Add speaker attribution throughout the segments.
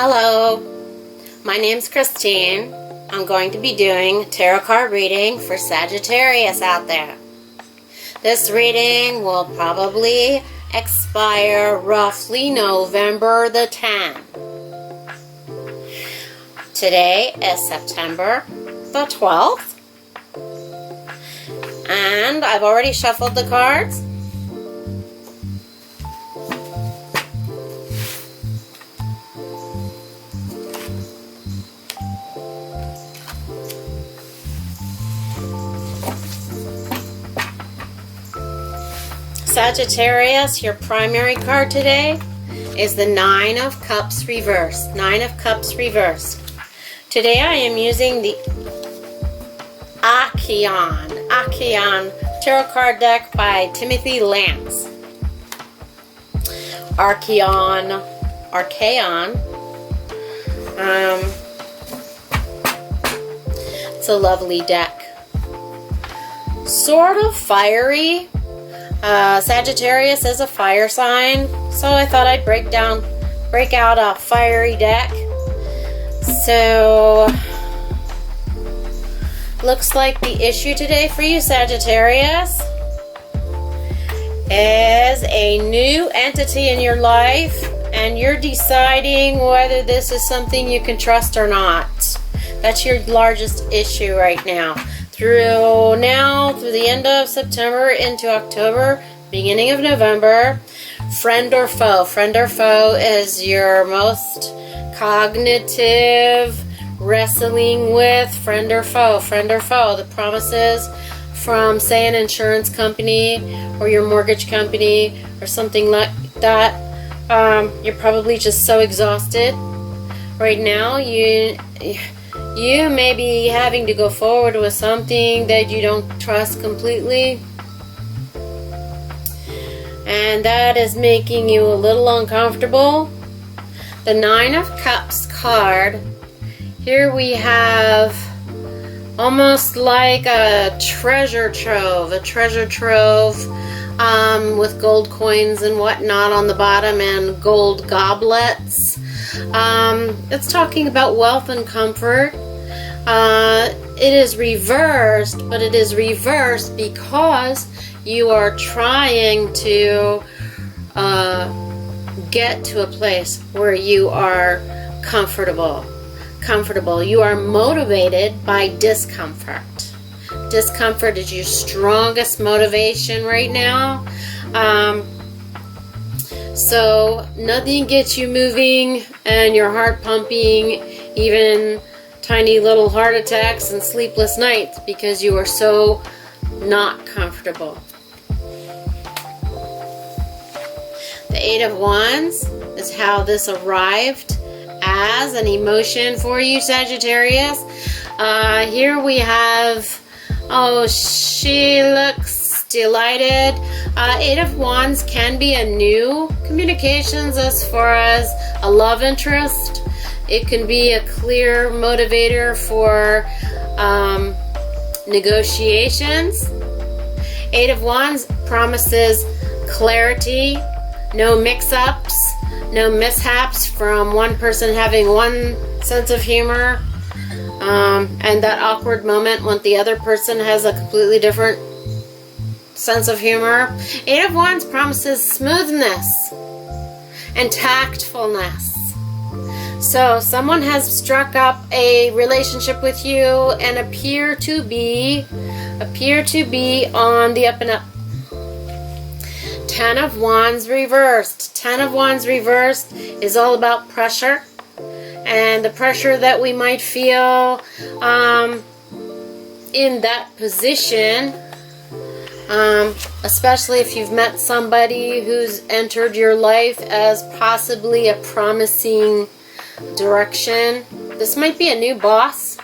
Speaker 1: Hello, my name's Christine. I'm going to be doing tarot card reading for Sagittarius out there. This reading will probably expire roughly November the 10th. Today is September the 12th. And I've already shuffled the cards. Sagittarius, your primary card today is the Nine of Cups reversed. Nine of Cups reversed. Today I am using the Archeon Tarot Card Deck by Timothy Lance. Archeon. It's a lovely deck. Sort of fiery. Sagittarius is a fire sign, so I thought I'd break out a fiery deck. So, looks like the issue today for you, Sagittarius, is a new entity in your life, and you're deciding whether this is something you can trust or not. That's your largest issue right now. Through the end of September into October, beginning of November, friend or foe. Friend or foe is your most cognitive wrestling with. Friend or foe. Friend or foe. The promises from, say, an insurance company or your mortgage company or something like that. You're probably just so exhausted right now. You may be having to go forward with something that you don't trust completely. And that is making you a little uncomfortable. The Nine of Cups card. Here we have almost like a treasure trove. A treasure trove with gold coins and whatnot on the bottom and gold goblets. It's talking about wealth and comfort. It is reversed, but it is reversed because you are trying to get to a place where you are comfortable. You are motivated by discomfort. Discomfort is your strongest motivation right now. So nothing gets you moving and your heart pumping, even tiny little heart attacks and sleepless nights, because you are so not comfortable. The Eight of Wands is how this arrived as an emotion for you, Sagittarius. Here we have, she looks delighted. Eight of Wands can be a new communications as far as a love interest. It can be a clear motivator for negotiations. Eight of Wands promises clarity, no mix-ups, no mishaps from one person having one sense of humor, and that awkward moment when the other person has a completely different sense of humor. Eight of Wands promises smoothness and tactfulness. So someone has struck up a relationship with you and appear to be on the up and up. Ten of Wands reversed. Ten of Wands reversed is all about pressure, and the pressure that we might feel in that position, especially if you've met somebody who's entered your life as possibly a promising direction. This might be a new boss.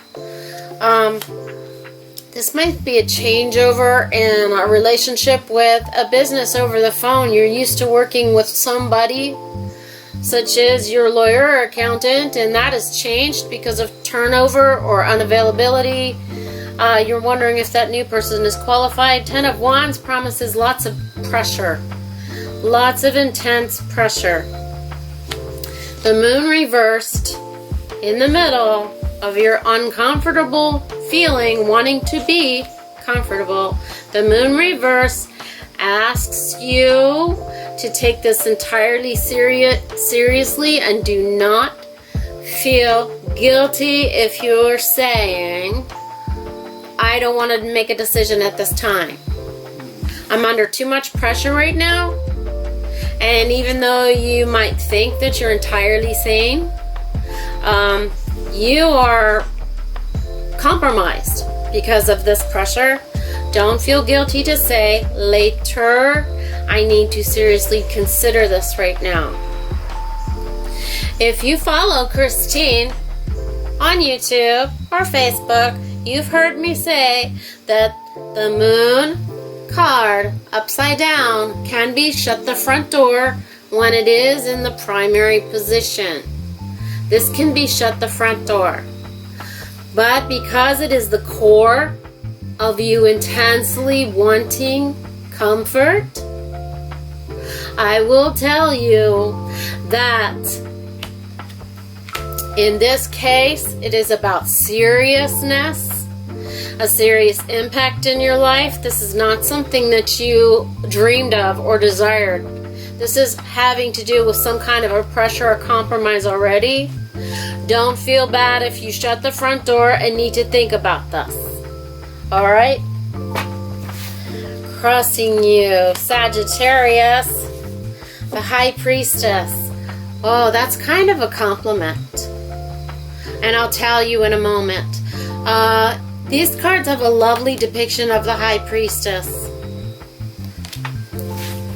Speaker 1: This might be a changeover in a relationship with a business over the phone. You're used to working with somebody, such as your lawyer or accountant, and that has changed because of turnover or unavailability. You're wondering if that new person is qualified. Ten of Wands promises lots of pressure. Lots of intense pressure. The moon reversed in the middle of your uncomfortable feeling, wanting to be comfortable. The moon reverse asks you to take this entirely seriously and do not feel guilty if you're saying, I don't want to make a decision at this time. I'm under too much pressure right now. And even though you might think that you're entirely sane, you are compromised because of this pressure. Don't feel guilty to say later, I need to seriously consider this right now. If you follow Christine on YouTube or Facebook, you've heard me say that the moon card upside down can be shut the front door when it is in the primary position. This can be shut the front door. But because it is the core of you intensely wanting comfort, I will tell you that in this case, it is about seriousness, a serious impact in your life. This is not something that you dreamed of or desired. This is having to do with some kind of a pressure or compromise already. Don't feel bad if you shut the front door and need to think about this. All right? Crossing you, Sagittarius, the High Priestess. Oh, that's kind of a compliment. And I'll tell you in a moment. These cards have a lovely depiction of the High Priestess.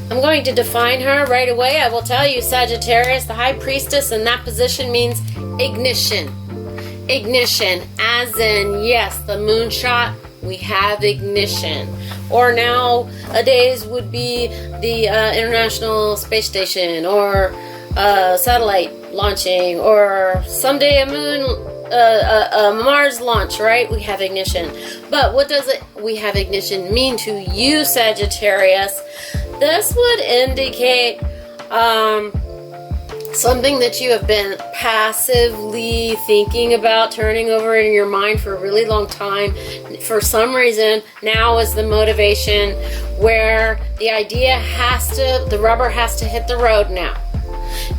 Speaker 1: I'm going to define her right away. I will tell you, Sagittarius, the High Priestess in that position means ignition. Ignition, as in, yes, the moonshot, we have ignition. Or nowadays would be the International Space Station, or satellite launching, or someday a Mars launch, right? We have ignition. But what does we have ignition mean to you, Sagittarius? This would indicate something that you have been passively thinking about, turning over in your mind for a really long time. For some reason, now is the motivation where the idea the rubber has to hit the road now.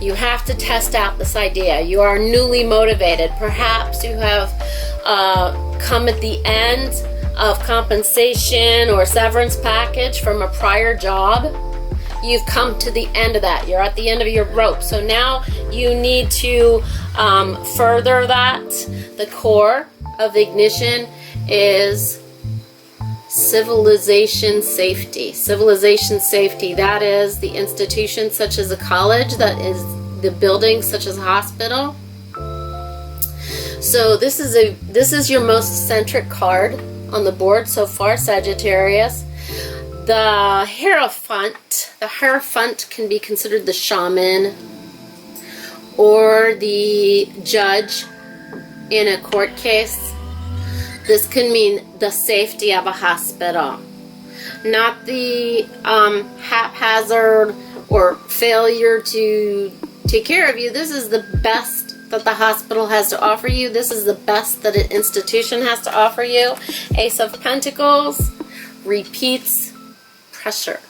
Speaker 1: You have to test out this idea. You are newly motivated. Perhaps you have come at the end of compensation or severance package from a prior job. You've come to the end of that. You're at the end of your rope. So now you need to further that. The core of ignition is civilization safety. Civilization safety, that is the institution such as a college, that is the building such as a hospital. So this is your most centric card on the board so far, Sagittarius. The Hierophant can be considered the shaman or the judge in a court case. This can mean the safety of a hospital, not the haphazard or failure to take care of you. This is the best that the hospital has to offer you. This is the best that an institution has to offer you. Ace of Pentacles repeats pressure.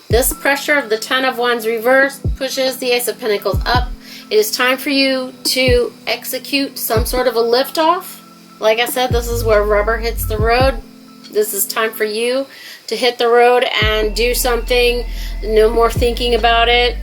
Speaker 1: This pressure of the Ten of Wands reversed pushes the Ace of Pentacles up. It is time for you to execute some sort of a liftoff. Like I said, this is where rubber hits the road. This is time for you to hit the road and do something. No more thinking about it.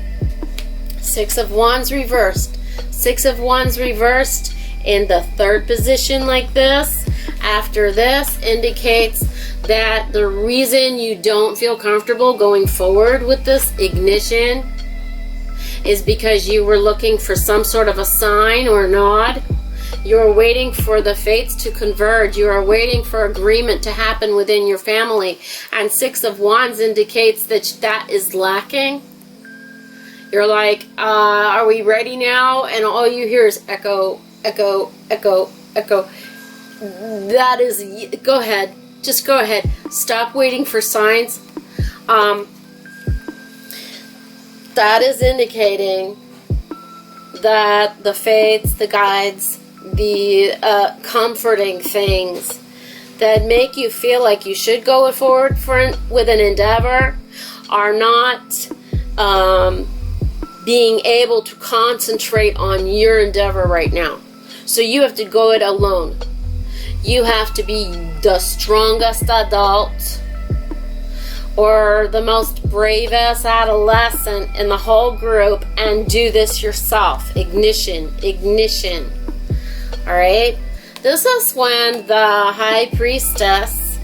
Speaker 1: Six of Wands reversed. Six of Wands reversed in the third position like this. After this indicates that the reason you don't feel comfortable going forward with this ignition is because you were looking for some sort of a sign or nod. You are waiting for the fates to converge. You are waiting for agreement to happen within your family. And Six of Wands indicates that that is lacking. You're like, are we ready now? And all you hear is echo, echo, echo, echo. That is, go ahead. Just go ahead. Stop waiting for signs. That is indicating that the fates, the guides, the comforting things that make you feel like you should go forward with an endeavor are not being able to concentrate on your endeavor right now. So you have to go it alone. You have to be the strongest adult or the most bravest adolescent in the whole group and do this yourself. Ignition. Alright? This is when the High Priestess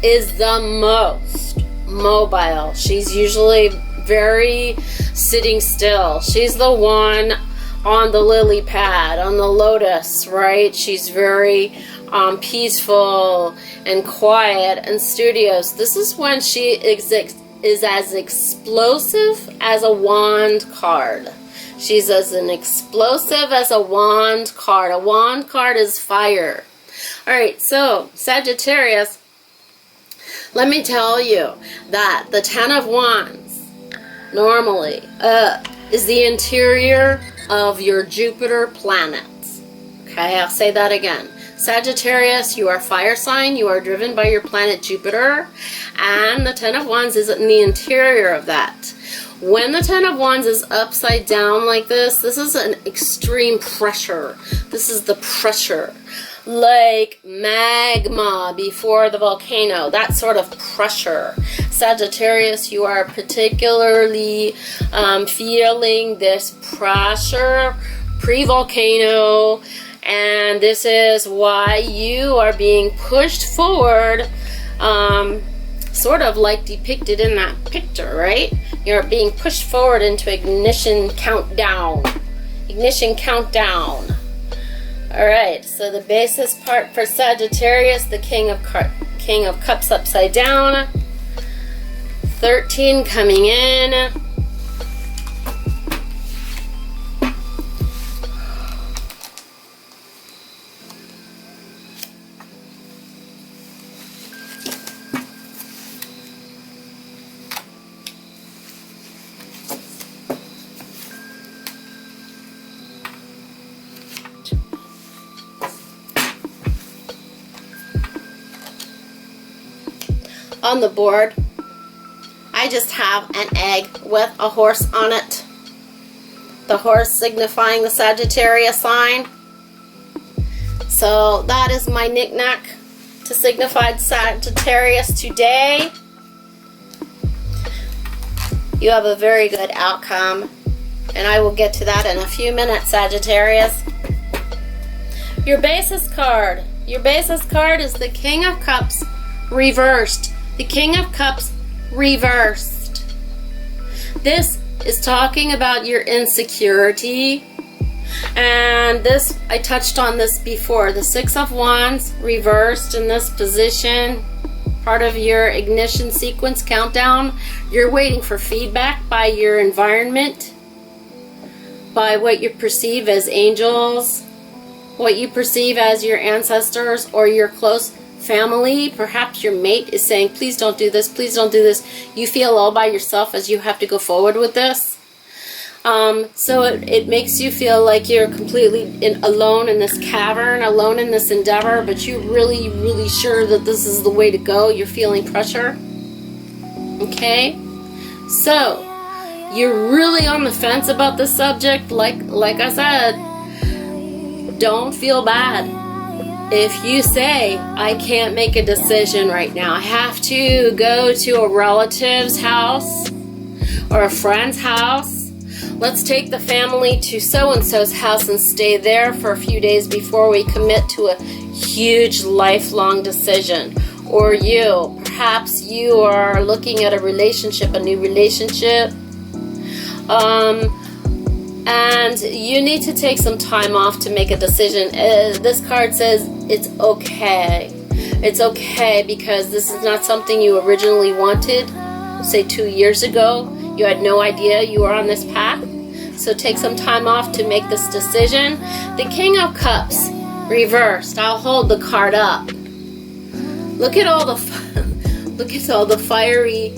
Speaker 1: is the most mobile. She's usually very sitting still. She's the one on the lily pad, on the lotus, right? She's very peaceful and quiet and studious. This is when she is as explosive as a wand card. She's as explosive as a wand card. A wand card is fire. Alright, so Sagittarius, let me tell you that the Ten of Wands normally is the interior of your Jupiter planet. Okay, I'll say that again. Sagittarius, you are fire sign. You are driven by your planet Jupiter. And the Ten of Wands is in the interior of that. When the Ten of Wands is upside down like this is an extreme pressure. This is the pressure. Like magma before the volcano. That sort of pressure. Sagittarius, you are particularly feeling this pressure pre-volcano. And this is why you are being pushed forward, sort of like depicted in that picture, right? You're being pushed forward into ignition countdown. Ignition countdown. Alright, so the basis part for Sagittarius, the King of Cups upside down. 13 coming in. On the board, I just have an egg with a horse on it. The horse signifying the Sagittarius sign. So that is my knick-knack to signify Sagittarius today. You have a very good outcome, and I will get to that in a few minutes, Sagittarius. Your basis card. Your basis card is the King of Cups reversed. The King of Cups reversed. This is talking about your insecurity. And this, I touched on this before. The Six of Wands reversed in this position. Part of your ignition sequence countdown. You're waiting for feedback by your environment. By what you perceive as angels. What you perceive as your ancestors or your close family. Perhaps your mate is saying, please don't do this, please don't do this. You feel all by yourself as you have to go forward with this. So it makes you feel like you're completely alone in this cavern, alone in this endeavor, but you're really, really sure that this is the way to go. You're feeling pressure. Okay? So, you're really on the fence about this subject. Like I said, don't feel bad. If you say, I can't make a decision right now, I have to go to a relative's house or a friend's house. Let's take the family to so-and-so's house and stay there for a few days before we commit to a huge lifelong decision. Or perhaps you are looking at a relationship, a new relationship. And you need to take some time off to make a decision. This card says it's okay. It's okay because this is not something you originally wanted. Say 2 years ago, you had no idea you were on this path. So take some time off to make this decision. The King of Cups reversed. I'll hold the card up. Look at all the fiery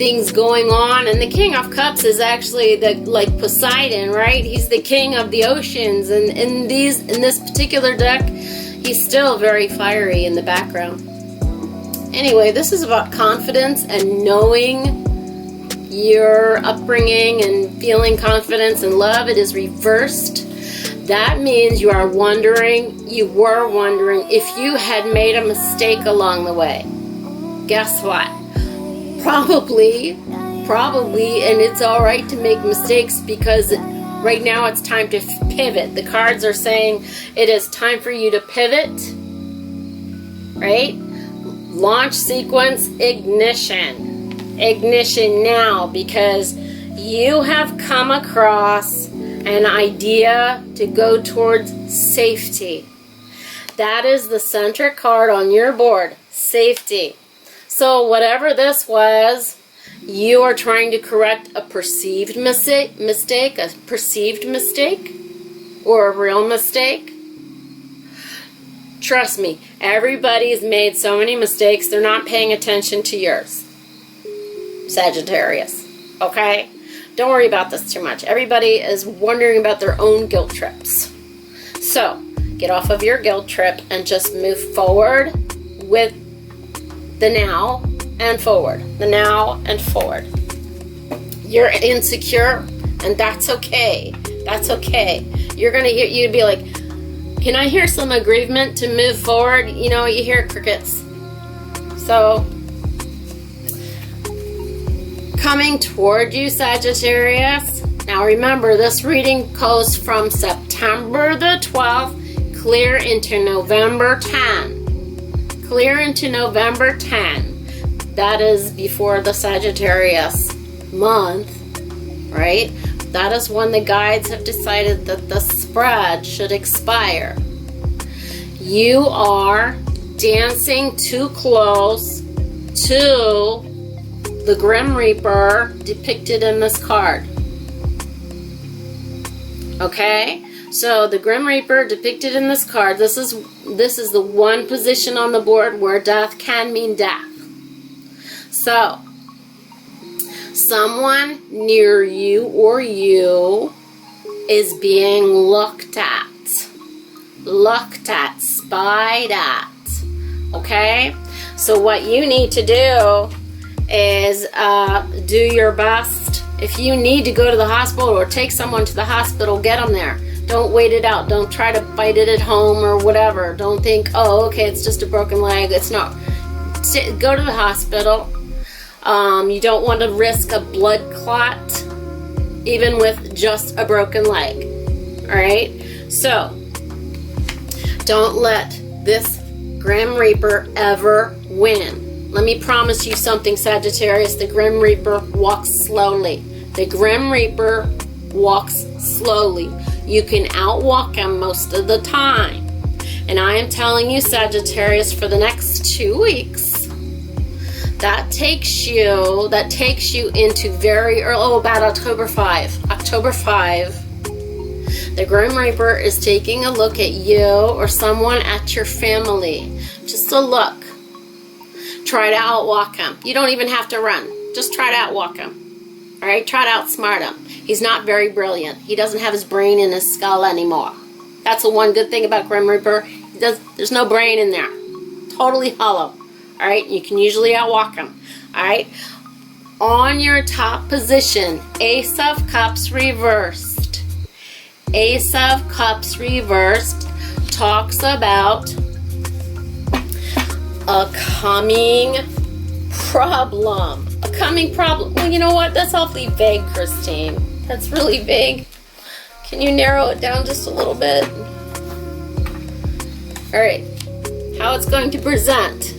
Speaker 1: things going on. And the King of Cups is actually the like Poseidon, right? He's the king of the oceans, and in this particular deck, he's still very fiery in the background. Anyway, this is about confidence and knowing your upbringing and feeling confidence and love. It is reversed. That means you were wondering if you had made a mistake along the way. Guess what? Probably, and it's all right to make mistakes, because right now it's time to pivot. The cards are saying it is time for you to pivot, right? Launch sequence, ignition now, because you have come across an idea to go towards safety. That is the center card on your board, safety. So whatever this was, you are trying to correct a perceived mistake, or a real mistake. Trust me, everybody's made so many mistakes, they're not paying attention to yours. Sagittarius, okay? Don't worry about this too much. Everybody is wondering about their own guilt trips. So, get off of your guilt trip and just move forward with the now and forward. The now and forward. You're insecure, and that's okay. That's okay. You'd be like, can I hear some aggrievement to move forward? You know, you hear crickets. So, coming toward you, Sagittarius. Now remember, this reading goes from September the 12th, clear into November 10. Clear into November 10. That is before the Sagittarius month, right? That is when the guides have decided that the spread should expire. You are dancing too close to the Grim Reaper depicted in this card. Okay? So the Grim Reaper depicted in this card, this is the one position on the board where death can mean death. So, someone near you or you is being looked at, spied at, okay? So what you need to do is do your best. If you need to go to the hospital or take someone to the hospital, get them there. Don't wait it out. Don't try to fight it at home or whatever. Don't think, oh, okay, it's just a broken leg. It's not. Go to the hospital. You don't want to risk a blood clot, even with just a broken leg. Alright? So, don't let this Grim Reaper ever win. Let me promise you something, Sagittarius. The Grim Reaper walks slowly. The Grim Reaper walks slowly. You can outwalk him most of the time. And I am telling you, Sagittarius, for the next 2 weeks, that takes you into very early, about October 5. October 5, the Grim Reaper is taking a look at you or someone at your family. Just a look. Try to outwalk him. You don't even have to run. Just try to outwalk him. Alright? Try to outsmart him. He's not very brilliant. He doesn't have his brain in his skull anymore. That's the one good thing about Grim Reaper. There's no brain in there. Totally hollow. Alright? You can usually outwalk him. Alright? On your top position, Ace of Cups reversed. Ace of Cups reversed talks about a coming problem. A coming problem. Well, you know what? That's awfully vague, Christine. That's really vague. Can you narrow it down just a little bit? Alright. How it's going to present.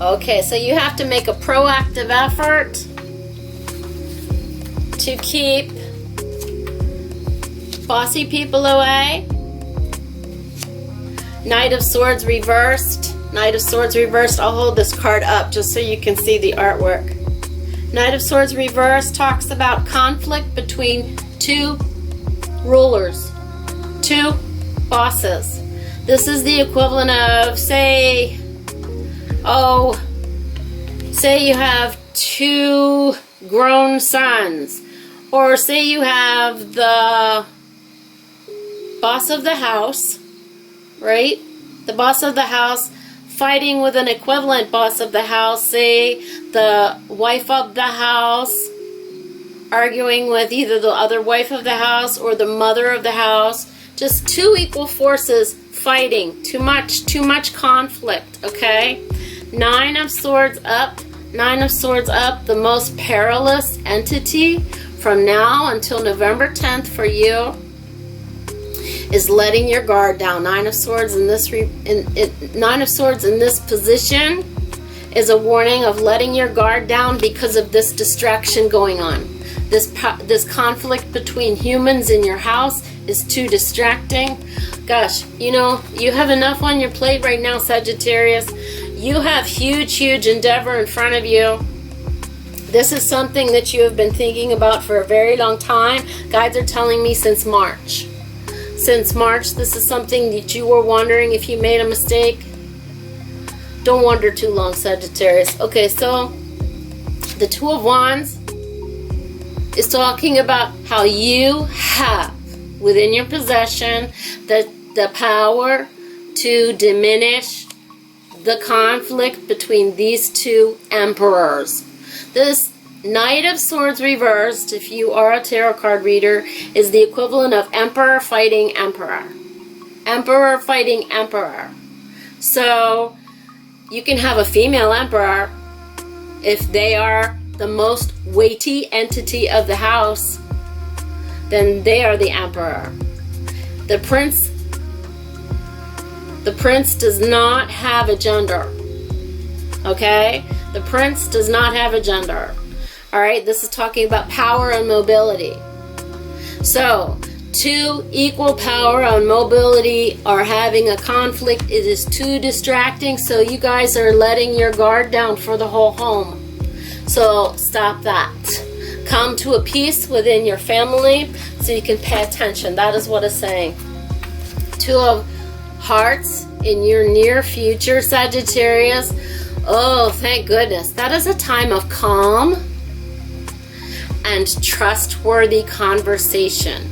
Speaker 1: Okay, so you have to make a proactive effort to keep bossy people away. Knight of Swords reversed. Knight of Swords reversed. I'll hold this card up just so you can see the artwork. Knight of Swords reversed talks about conflict between two rulers, two bosses. This is the equivalent of, say say you have 2 grown sons, or say you have the boss of the house, right? The boss of the house fighting with an equivalent boss of the house, say the wife of the house arguing with either the other wife of the house or the mother of the house. Just 2 equal forces fighting. Too much conflict, okay? 9 of Swords up. 9 of Swords up, the most perilous entity from now until November 10th for you is letting your guard down. 9 of Swords in this 9 of Swords in this position is a warning of letting your guard down because of this distraction going on. This conflict between humans in your house is too distracting. Gosh, you know, you have enough on your plate right now, Sagittarius. You have huge endeavor in front of you. This is something that you have been thinking about for a very long time. Guides are telling me since March. Since March, this is something that you were wondering if you made a mistake. Don't wonder too long, Sagittarius. Okay, so the 2 of Wands is talking about how you have within your possession the power to diminish the conflict between these 2 emperors. This Knight of Swords reversed, if you are a tarot card reader, is the equivalent of Emperor fighting Emperor. Emperor fighting Emperor. So you can have a female Emperor if they are the most weighty entity of the house, then they are the Emperor. The Prince does not have a gender. Okay? The Prince does not have a gender. Alright, this is talking about power and mobility. So, 2 equal power and mobility are having a conflict. It is too distracting, so you guys are letting your guard down for the whole home. So, stop that. Come to a peace within your family so you can pay attention. That is what it's saying. 2 of Hearts in your near future, Sagittarius. Oh, thank goodness. That is a time of calm and trustworthy conversation.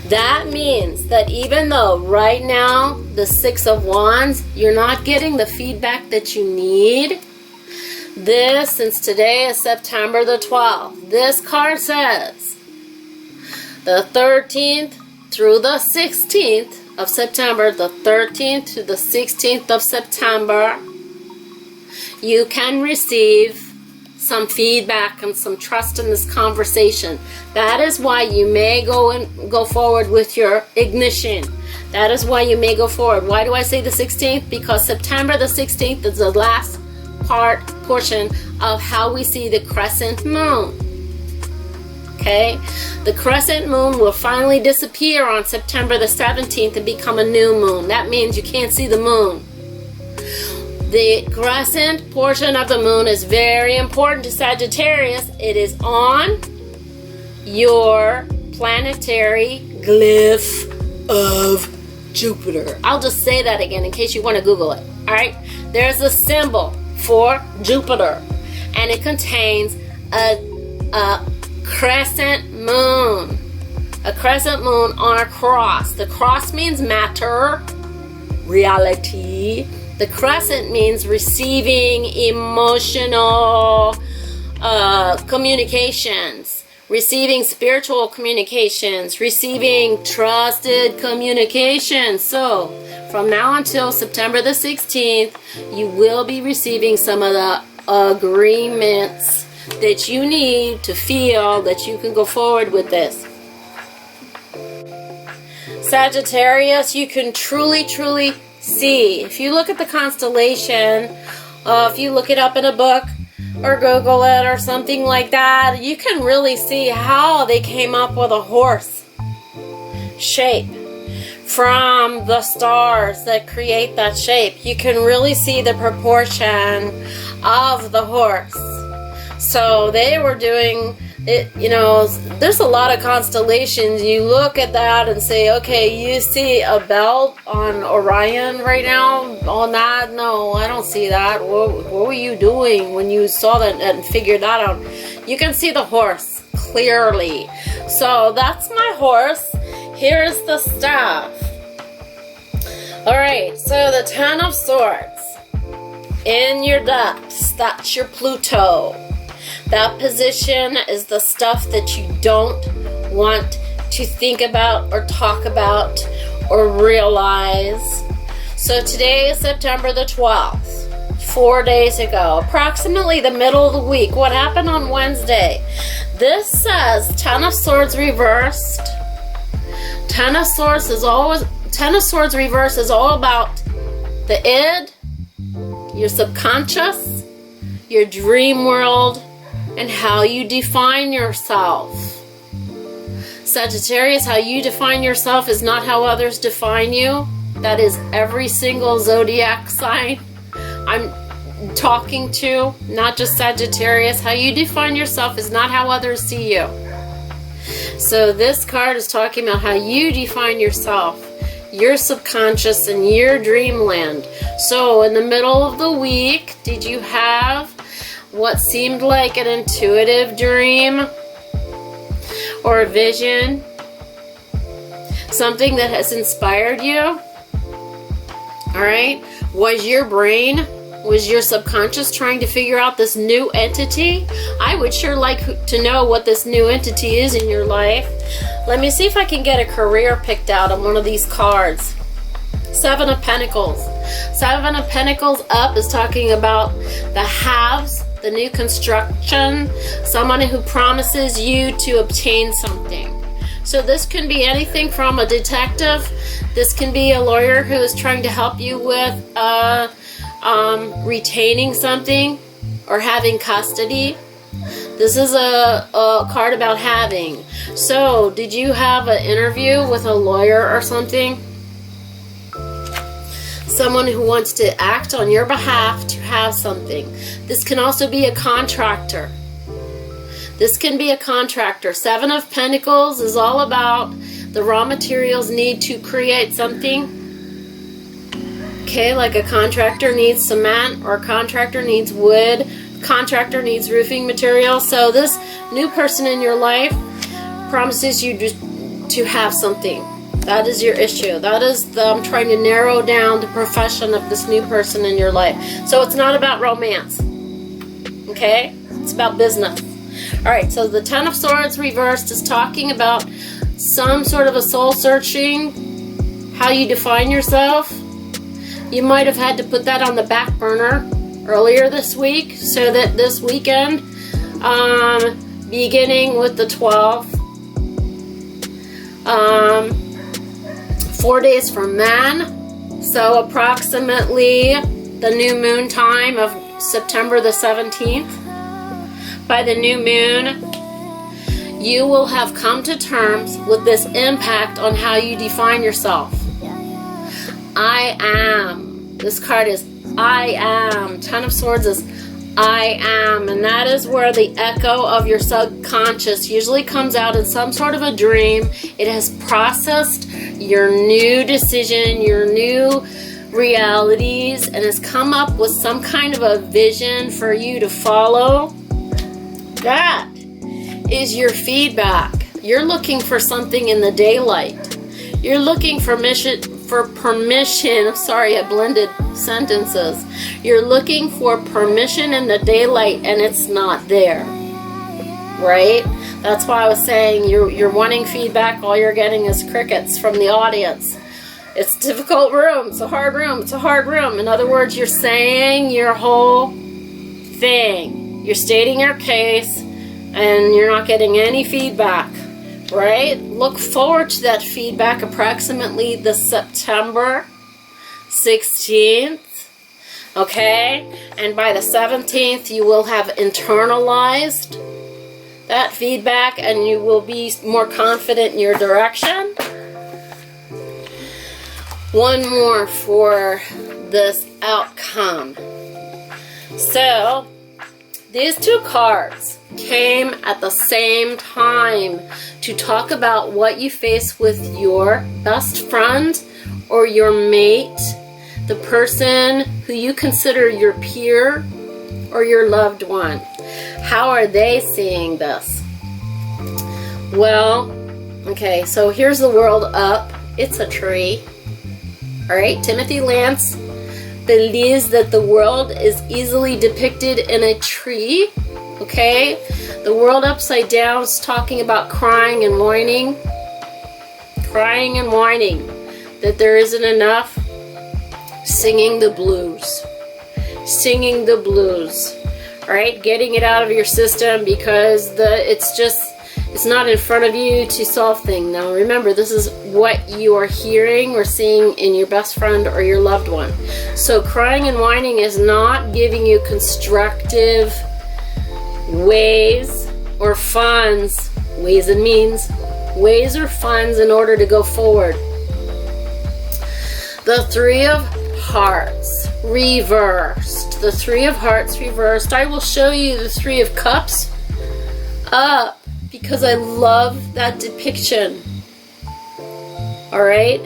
Speaker 1: That means that even though right now, the 6 of Wands, you're not getting the feedback that you need, this, since today is September the 12th, this card says the 13th through the 16th of September, the 13th to the 16th of September, you can receive some feedback and some trust in this conversation. That is why you may go forward with your ignition. That is why you may go forward. Why do I say the 16th? Because September the 16th is the last portion of how we see the crescent moon. Okay? The crescent moon will finally disappear on September the 17th and become a new moon. That means you can't see the moon. The crescent portion of the moon is very important to Sagittarius. It is on your planetary glyph of Jupiter. I'll just say that again in case you want to Google it. Alright? There's a symbol for Jupiter, and it contains a crescent moon. A crescent moon on a cross. The cross means matter, reality. The crescent means receiving emotional communications, receiving spiritual communications, receiving trusted communications. So, from now until September the 16th, you will be receiving some of the agreements that you need to feel that you can go forward with this. Sagittarius, you can truly see. If you look at the constellation, if you look it up in a book or Google it or something like that, you can really see how they came up with a horse shape from the stars that create that shape. You can really see the proportion of the horse. So they were doing you know, there's a lot of constellations. You look at that and say, okay, you see a belt on Orion right now on that? No, I don't see that. What were you doing when you saw that and figured that out? You can see the horse clearly. So that's my horse. Here's the staff. All right, so the Ten of Swords. In your depths, that's your Pluto. That position is the stuff that you don't want to think about or talk about or realize. So today is September the 12th, 4 days ago, approximately the middle of the week. What happened on Wednesday? This says Ten of Swords reversed. Ten of Swords reversed is all about the id, your subconscious, your dream world, and how you define yourself. Sagittarius, how you define yourself is not how others define you. That is every single zodiac sign I'm talking to, not just Sagittarius. How you define yourself is not how others see you. So this card is talking about how you define yourself, your subconscious, and your dreamland. So in the middle of the week, did you have what seemed like an intuitive dream or a vision? Something that has inspired you? All right. Was your brain, was your subconscious trying to figure out this new entity? I would sure like to know what this new entity is in your life. Let me see if I can get a career picked out on one of these cards. Seven of Pentacles. Seven of Pentacles up is talking about the haves, the new construction, someone who promises you to obtain something. So this can be anything from a detective. This can be a lawyer who is trying to help you with retaining something or having custody. This is a card about having. So did you have an interview with a lawyer or something? Someone who wants to act on your behalf to have something. This can also be a contractor. This can be a contractor. Seven of Pentacles is all about the raw materials need to create something. Okay, like a contractor needs cement, or a contractor needs wood, contractor needs roofing material. So this new person in your life promises you to have something. That is your issue. That is I'm trying to narrow down the profession of this new person in your life. So it's not about romance. Okay? It's about business. Alright, so the Ten of Swords reversed is talking about some sort of a soul searching, how you define yourself. You might have had to put that on the back burner earlier this week, so that this weekend, beginning with the 12th, 4 days from then, so approximately the new moon time of September the 17th. By the new moon, you will have come to terms with this impact on how you define yourself. I am. This card is I am. Ten of Swords is I am. And that is where the echo of your subconscious usually comes out in some sort of a dream. It has processed your new decision, your new realities, and has come up with some kind of a vision for you to follow. That is your feedback. You're looking for something in the daylight. You're looking for permission. Sorry, I blended sentences. You're looking for permission in the daylight, and it's not there. Right? That's why I was saying you're wanting feedback. All you're getting is crickets from the audience. It's a difficult room. It's a hard room. It's a hard room. In other words, you're saying your whole thing. You're stating your case, and you're not getting any feedback, right? Look forward to that feedback approximately the September 16th, okay? And by the 17th, you will have internalized that feedback, and you will be more confident in your direction. One more for this outcome. So, These two cards came at the same time to talk about what you face with your best friend or your mate, the person who you consider your peer or your loved one. How are they seeing this? Well, okay, so here's the world up. It's a tree. All right, Timothy Lance believes that the world is easily depicted in a tree. Okay, the world upside down is talking about crying and whining, that there isn't enough, singing the blues, all right, getting it out of your system because it's not in front of you to solve things. Now remember, this is what you are hearing or seeing in your best friend or your loved one. So crying and whining is not giving you constructive ways or funds, ways and means, ways or funds in order to go forward. The Three of Hearts reversed. The Three of Hearts reversed. I will show you the Three of Cups up because I love that depiction. Alright?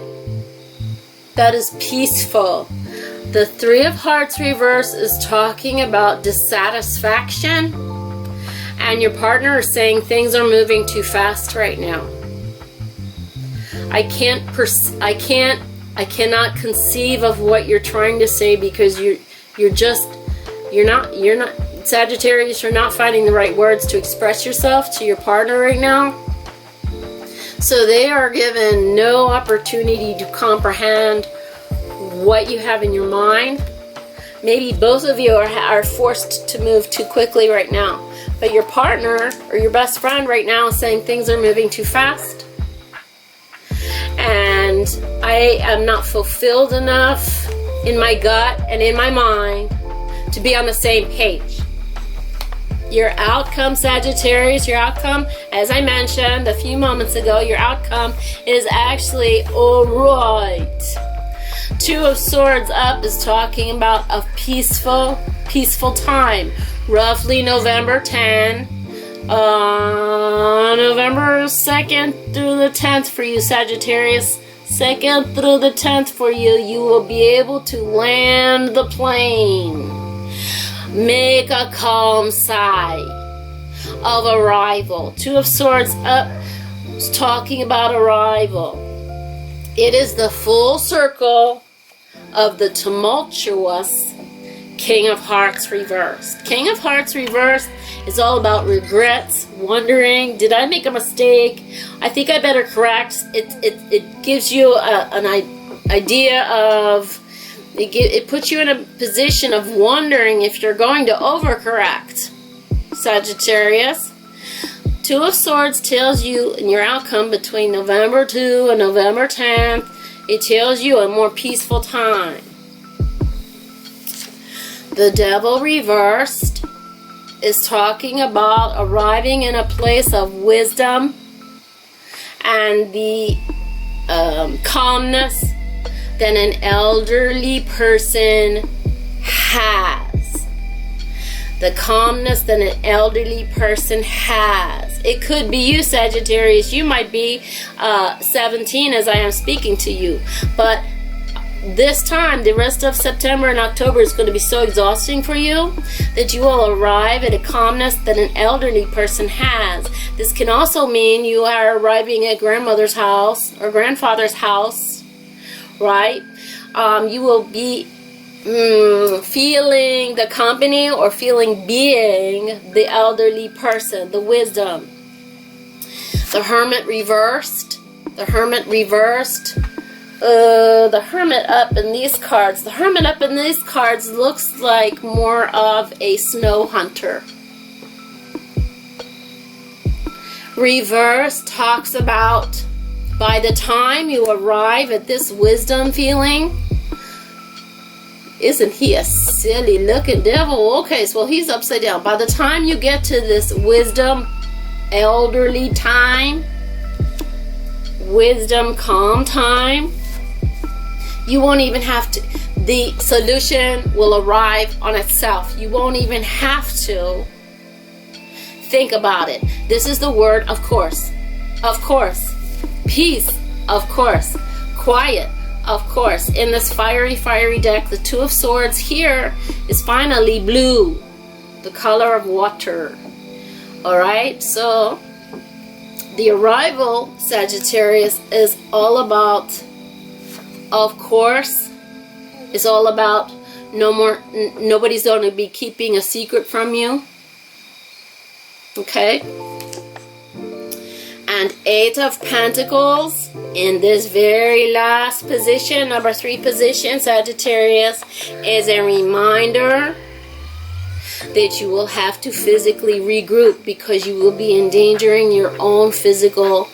Speaker 1: That is peaceful. The Three of Hearts reverse is talking about dissatisfaction, and your partner is saying things are moving too fast right now. I cannot conceive of what you're trying to say because you're not Sagittarius, you're not finding the right words to express yourself to your partner right now. So they are given no opportunity to comprehend what you have in your mind. Maybe both of you are forced to move too quickly right now. But your partner or your best friend right now is saying things are moving too fast. And I am not fulfilled enough in my gut and in my mind to be on the same page. Your outcome, Sagittarius, your outcome, as I mentioned a few moments ago, your outcome is actually alright. Two of Swords up is talking about a peaceful time. Roughly November 10, November 2nd through the 10th for you, Sagittarius. 2nd through the 10th for you, you will be able to land the plane. Make a calm sigh of arrival. Two of Swords up is talking about arrival. It is the full circle of the tumultuous King of Hearts reversed. King of Hearts reversed is all about regrets, wondering, did I make a mistake? I think I better correct. It gives you an idea of, it puts you in a position of wondering if you're going to overcorrect, Sagittarius. Two of Swords tells you in your outcome between November 2 and November 10th, it tells you a more peaceful time. The Devil reversed is talking about arriving in a place of wisdom and the calmness that an elderly person has. The calmness that an elderly person has. It could be you, Sagittarius. You might be 17 as I am speaking to you. But this time, the rest of September and October is going to be so exhausting for you that you will arrive at a calmness that an elderly person has. This can also mean you are arriving at grandmother's house or grandfather's house, right? You will be feeling the company or being the elderly person, the wisdom. The Hermit reversed. The Hermit reversed. The Hermit up in these cards. The Hermit up in these cards looks like more of a snow hunter. Reverse talks about by the time you arrive at this wisdom feeling, isn't he a silly looking devil? Okay, so he's upside down. By the time you get to this wisdom elderly time, wisdom calm time, you won't even have to, the solution will arrive on itself. You won't even have to Think about it. This is the word of course. Of course. Peace. Of course. Quiet. Of course. In this fiery deck, the Two of Swords here is finally blue. The color of water. Alright, so the arrival, Sagittarius, is all about, of course, it's all about nobody's going to be keeping a secret from you. Okay? And Eight of Pentacles in this very last position, number 3 position, Sagittarius, is a reminder that you will have to physically regroup because you will be endangering your own physical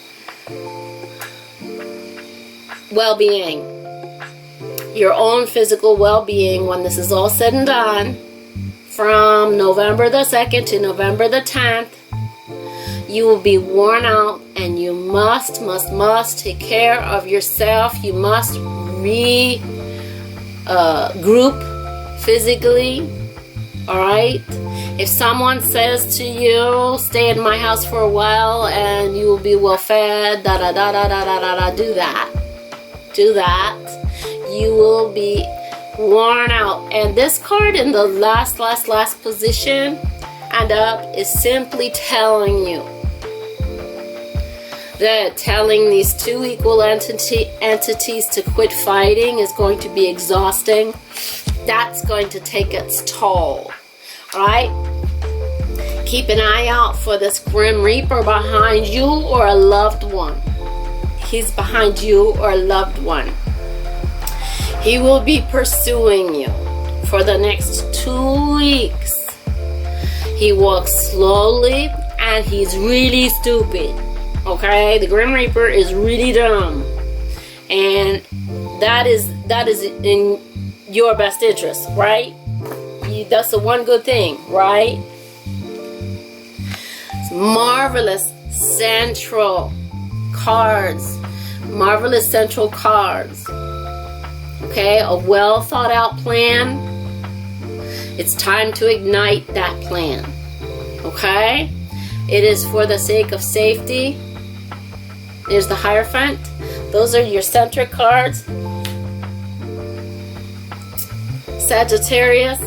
Speaker 1: well-being. Your own physical well-being when this is all said and done. From November the 2nd to November the 10th, you will be worn out and you must take care of yourself. You must regroup physically. Alright? If someone says to you, stay in my house for a while and you will be well fed, do that. Do that. You will be worn out. And this card in the last position and up is simply telling you that telling these two equal entities to quit fighting is going to be exhausting. That's going to take its toll. Alright? Keep an eye out for this Grim Reaper behind you or a loved one. He's behind you or a loved one. He will be pursuing you for the next 2 weeks. He walks slowly and he's really stupid. Okay? The Grim Reaper is really dumb. And that is in your best interest, right? That's the one good thing, right? It's marvelous central cards. Marvelous central cards. Okay, a well thought out plan. It's time to ignite that plan. Okay? It is for the sake of safety. There's the Hierophant. Those are your centric cards. Sagittarius,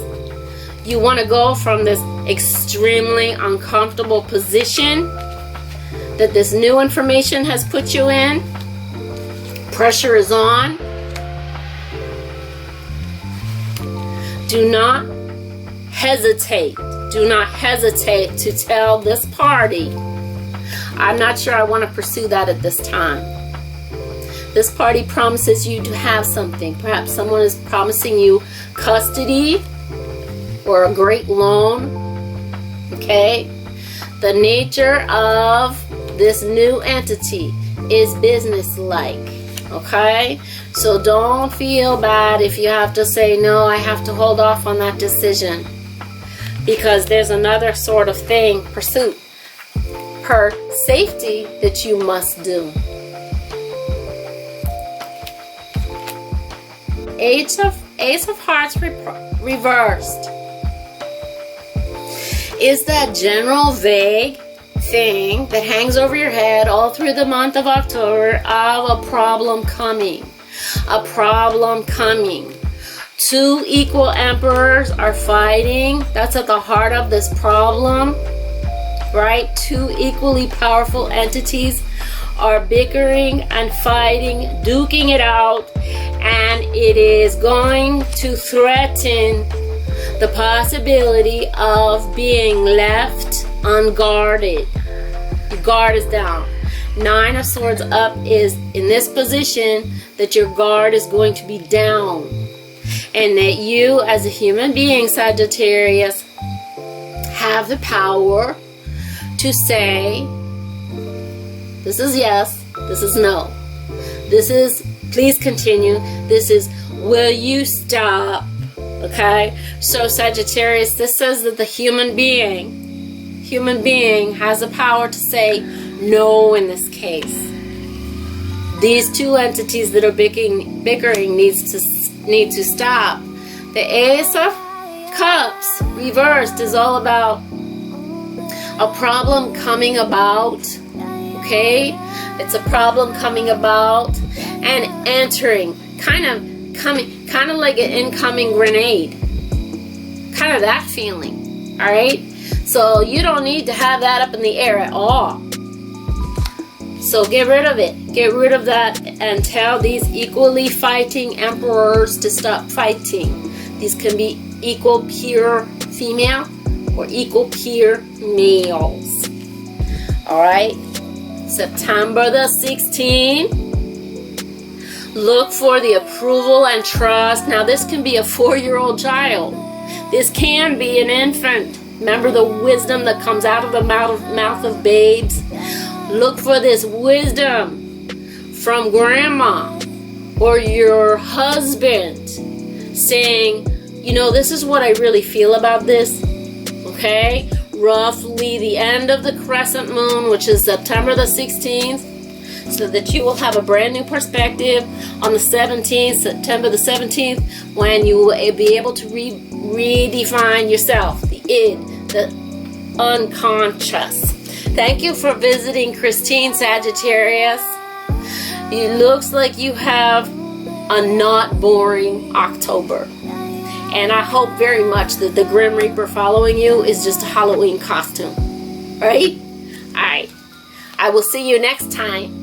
Speaker 1: you want to go from this extremely uncomfortable position that this new information has put you in. Pressure is on. Do not hesitate. Do not hesitate to tell this party, I'm not sure I want to pursue that at this time. This party promises you to have something. Perhaps someone is promising you custody or a great loan. Okay? The nature of this new entity is business-like. Okay? So don't feel bad if you have to say, no, I have to hold off on that decision. Because there's another sort of thing, pursuit, per safety, that you must do. Ace of Hearts reversed is that general vague thing that hangs over your head all through the month of October of a problem coming. A problem coming. Two equal emperors are fighting. That's at the heart of this problem. Right? Two equally powerful entities are bickering and fighting, duking it out, and it is going to threaten the possibility of being left unguarded. Your guard is down. 9 of Swords up is in this position that your guard is going to be down, and that you as a human being, Sagittarius, have the power to say, this is yes, this is no, this is please continue, this is will you stop. Okay, so Sagittarius, this says that the human being has the power to say no in this case. These two entities that are bickering need to stop. The Ace of Cups reversed is all about a problem coming about, okay? It's a problem coming about and entering, kind of like an incoming grenade. Kind of that feeling, all right? So you don't need to have that up in the air at all. So get rid of it. Get rid of that and tell these equally fighting emperors to stop fighting. These can be equal pure female or equal pure males. All right? September the 16th. Look for the approval and trust. Now this can be a 4-year-old child. This can be an infant. Remember the wisdom that comes out of the mouth of babes? Look for this wisdom from grandma or your husband saying, you know, this is what I really feel about this. Okay? Roughly the end of the crescent moon, which is September the 16th. So that you will have a brand new perspective on the 17th, September the 17th, when you will be able to redefine yourself, the id, the unconscious. Thank you for visiting Christine Sagittarius. It looks like you have a not boring October. And I hope very much that the Grim Reaper following you is just a Halloween costume. Right? Alright. I will see you next time.